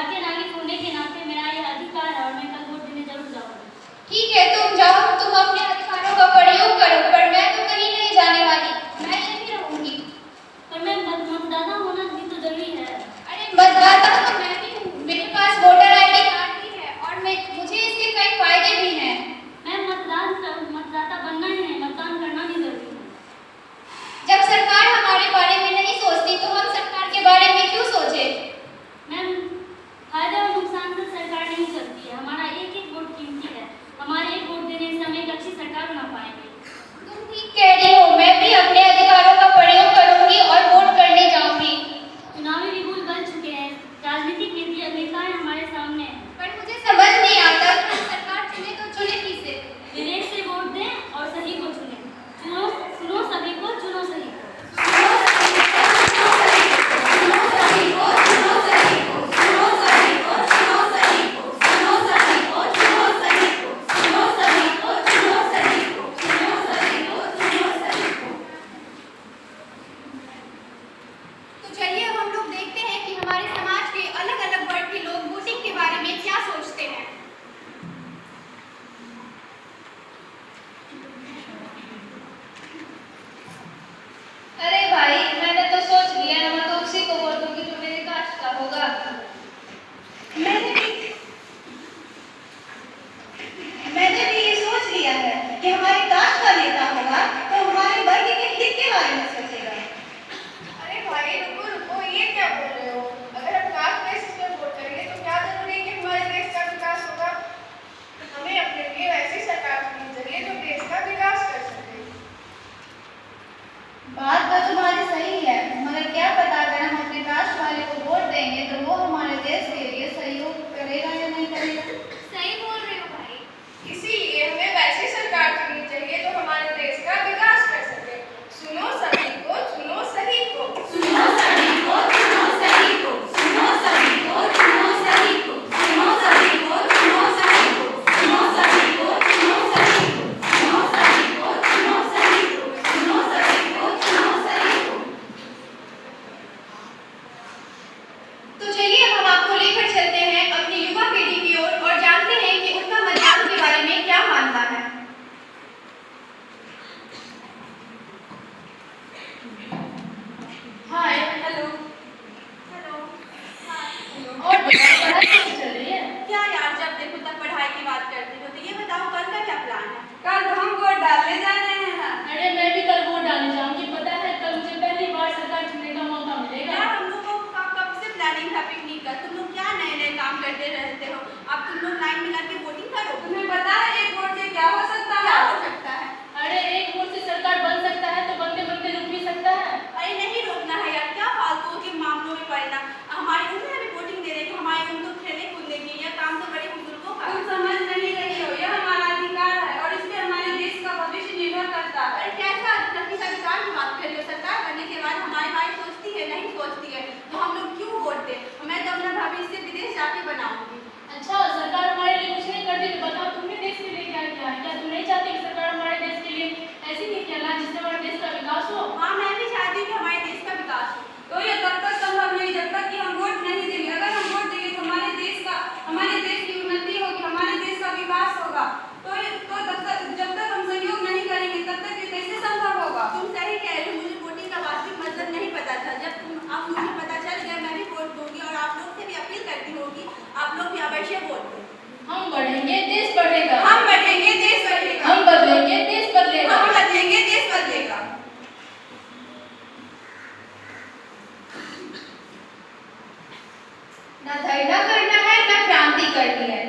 भारतीय नागरिक होने के नाते मेरा यह अधिकार है और मैं कल वोट देने जरूर जाऊंगी। ठीक है, तुम जाओ, तुम अपने अधिकारों का प्रयोग करो, पर मैं तो कहीं नहीं जाने वाली, मैं यहीं रहूंगी। पर मैं मतदाता होना भी तो जरूरी है। अरे मतदाता तो मैं भी हूँ, मेरे पास वोटर ID कार्ड भी है और मुझे इसके कई फायदे भी हैं। मैं मतदाता बनना ही है, मतदान करना भी जरूरी है। जब सरकार हमारे बारे में नहीं सोचती तो हम सरकार के बारे में क्यों सोचे? मैम, फायदे और नुकसान से सरकार नहीं चलती है। हमारा एक एक वोट कीमती है। हमारे एक वोट देने से हम एक अच्छी सरकार बना पाएंगे। तुम ठीक कह रही हो, मैं भी अपने अधिकारों का प्रयोग करूंगी और वोट करने जाऊंगी। चुनावी बिगुल बन चुके हैं, राजनीतिक नेताएं हमारे सामने हैं। पर मुझे समझ नहीं आता कि सरकार चुने तो चुने किसे? विवेक से वोट दें और सही को चुनें। सुनो सभी को, चुनो सही को। तो चलिए अब हम लोग देखते हैं कि हमारे समाज के अलग अलग वर्ग के लोग वोटिंग के बारे में क्या सोचते हैं। अरे भाई, मैंने तो सोच लिया है, मैं तो उसी को वोट दूंगी जो मेरे कास्ट का होगा। मैंने भी ये सोच लिया है कि हमारे कास्ट का नेता होगा तो हमारे वर्ग के हित के बारे में सोचेगा। अरे भाई रुको रुको, ये क्या बोल रहे हो? अगर हम कास्ट बेसिस पर वोट करेंगे तो क्या जरूरी है कि हमारे देश का विकास होगा? हमें अपने लिए ऐसी सरकार चुननी चाहिए जो देश का विकास कर सके। बात तो तुम्हारी सही है, मगर क्या पता अगर हम अपने कास्ट वाले को वोट देंगे तो वो हमारे देश के लिए सहयोग करेगा या नहीं करेगा। सही बोल रहे हो भाई। इसीलिए हमें वैसी सरकार चुननी चाहिए जो हमारे देश का विकास कर सके। सुनो सभी को, चुनो सही को। सुनो सभी को, चुनो सही को। सुनो सभी को, चुनो सही को। सुनो सभी को, चुनो सही को। सुनो सभी को, चुनो सही को। सुनो सभी को, चुनो सही को। सुनो सभी को, चुनो सही को। तो चलिए अब हम आपको लेकर चलते हैं अपनी युवा पीढ़ी की ओर और जानते हैं कि उनका मतदान के बारे में क्या मानना है। हाय, हेलो। हेलो। और पढ़ाई कैसी चल रही है? क्या यार, जब देखो तब पढ़ाई की बात करती हो। तो ये बताओ कल का क्या प्लान है? कल हम वोट डालने जा रहे हैं। अरे मैं भी कल वोट डालने जाऊंगी। पता है कल मुझे पहली बार सरकार चुनने का मौका मिलेगा। यार हम लोगों का कब से प्लानिंग था पिकनिक का। तुम लोग क्या नए नए काम करते रहते हो? अब तुम लोग लाइन मिला के वोटिंग करो। तुम्हें पता है एक वोट से क्या हो सकता क्या है? हो सकता है? अरे एक वोट से सरकार बन सकता है तो बनते बनते रुक भी सकता है। अरे नहीं रोकना है यार, क्या फालतू के मामलों में पड़ना। हमारी उम्र अभी वोटिंग दे रही है, हमारी उम्र तो खेलने कूदने की। यह काम तो बड़े बुजुर्गों का तुम है। समझ नहीं रही हो, यह हमारा अधिकार है और इस पे हमारे देश का भविष्य निर्भर करता है। अरे कैसा किस अधिकार की बात कर रही हो? सरकार बनने के बाद हमारी बात सोचती है नहीं सोचती है तो हम लोग क्यों वोट दें? मैं तो अपना भविष्य विदेश जाके बनाऊंगी। अच्छा, सरकार हमारे लिए कुछ नहीं करती तो बताओ तुमने देश के लिए क्या किया है? क्या तुम नहीं चाहती कि सरकार हमारे देश के लिए ऐसी नीतियां लाए जिससे हमारे देश का विकास हो? हाँ, मैं भी चाहती हूँ कि हमारे देश का विकास हो। तो ये तब तक संभव नहीं जब तक कि हम वोट नहीं देंगे। अगर हम वोट देंगे तो हमारे देश की उन्नति होगी, हमारे देश का विकास होगा। तो तब तक जब तक हम सहयोग नहीं करेंगे तब तक ये कैसे संभव होगा? तुम सही कह रहे हो, मुझे वोटिंग का वास्तविक मतलब नहीं पता था। अब मुझे पता चल गया, मैं भी वोट दूंगी और आप लोग से भी अपील करती होगी आप लोग भी अवश्य वोट दें। हम बढ़ेंगे, देश बढ़ेगा। हम बढ़ेंगे, देश बढ़ेगा। हम बदलेंगे, देश बदलेगा। हम बदलेंगे, देश बदलेगा। ना धरना करना है, ना क्रांति करनी है।